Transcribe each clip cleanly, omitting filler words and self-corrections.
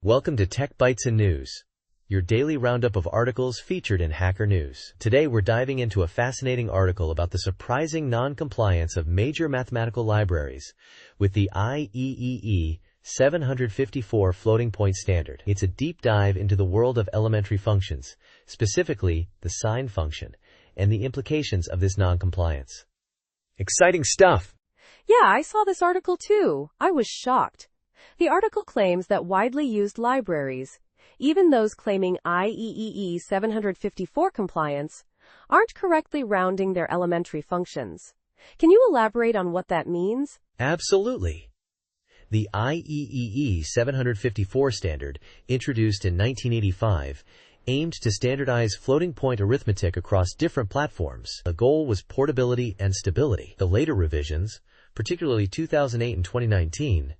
Welcome to Tech Bytes and News, your daily roundup of articles featured in Hacker News. Today we're diving into a fascinating article about the surprising non-compliance of major mathematical libraries with the IEEE754 floating point standard. It's a deep dive into the world of elementary functions, specifically the sine function, and the implications of this non-compliance. Exciting stuff! Yeah, I saw this article too. I was shocked. The article claims that widely used libraries, even those claiming IEEE 754 compliance, aren't correctly rounding their elementary functions. Can you elaborate on what that means? Absolutely. The IEEE 754 standard, introduced in 1985, aimed to standardize floating-point arithmetic across different platforms. The goal was portability and stability. The later revisions, particularly 2008 and 2019,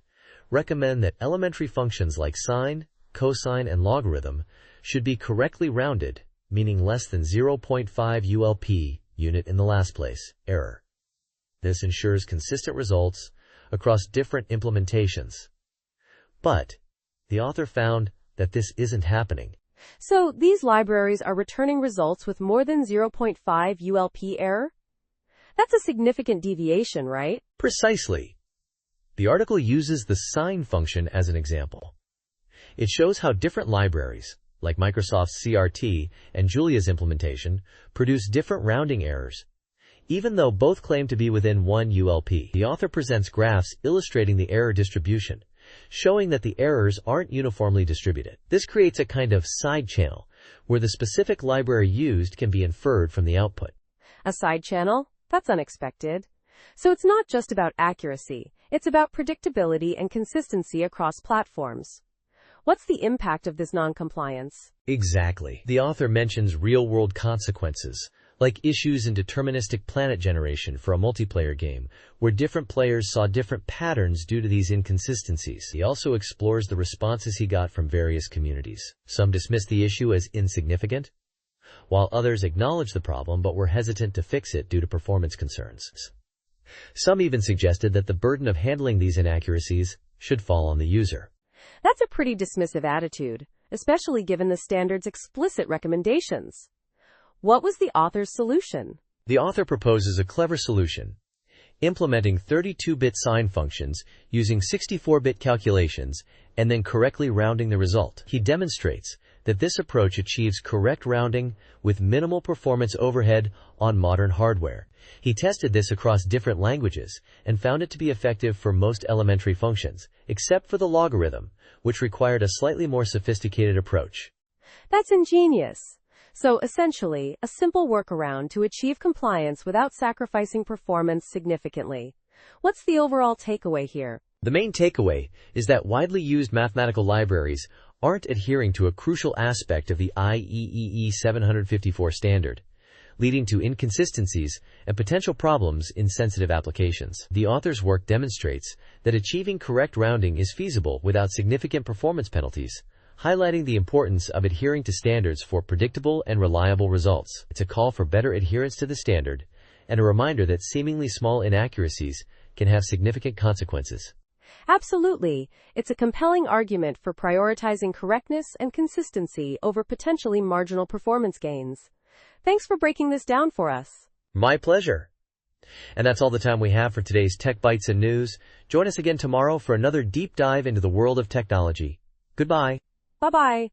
recommend that elementary functions like sine, cosine, and logarithm should be correctly rounded, meaning less than 0.5 ULP unit in the last place, error. This ensures consistent results across different implementations. But the author found that this isn't happening. So these libraries are returning results with more than 0.5 ULP error? That's a significant deviation, right? Precisely. The article uses the sine function as an example. It shows how different libraries, like Microsoft's CRT and Julia's implementation, produce different rounding errors, even though both claim to be within 1 ULP. The author presents graphs illustrating the error distribution, showing that the errors aren't uniformly distributed. This creates a kind of side channel, where the specific library used can be inferred from the output. A side channel? That's unexpected. So it's not just about accuracy, it's about predictability and consistency across platforms. What's the impact of this non-compliance? Exactly. The author mentions real-world consequences, like issues in deterministic planet generation for a multiplayer game, where different players saw different patterns due to these inconsistencies. He also explores the responses he got from various communities. Some dismissed the issue as insignificant, while others acknowledged the problem but were hesitant to fix it due to performance concerns. Some even suggested that the burden of handling these inaccuracies should fall on the user. That's a pretty dismissive attitude, especially given the standard's explicit recommendations. What was the author's solution? The author proposes a clever solution, implementing 32-bit sine functions using 64-bit calculations and then correctly rounding the result. He demonstrates that this approach achieves correct rounding with minimal performance overhead on modern hardware. He tested this across different languages and found it to be effective for most elementary functions, except for the logarithm, which required a slightly more sophisticated approach. That's ingenious. So essentially, a simple workaround to achieve compliance without sacrificing performance significantly. What's the overall takeaway here? The main takeaway is that widely used mathematical libraries aren't adhering to a crucial aspect of the IEEE 754 standard, leading to inconsistencies and potential problems in sensitive applications. The author's work demonstrates that achieving correct rounding is feasible without significant performance penalties, highlighting the importance of adhering to standards for predictable and reliable results. It's a call for better adherence to the standard and a reminder that seemingly small inaccuracies can have significant consequences. Absolutely. It's a compelling argument for prioritizing correctness and consistency over potentially marginal performance gains. Thanks for breaking this down for us. My pleasure. And that's all the time we have for today's Tech Bytes and News. Join us again tomorrow for another deep dive into the world of technology. Goodbye. Bye-bye.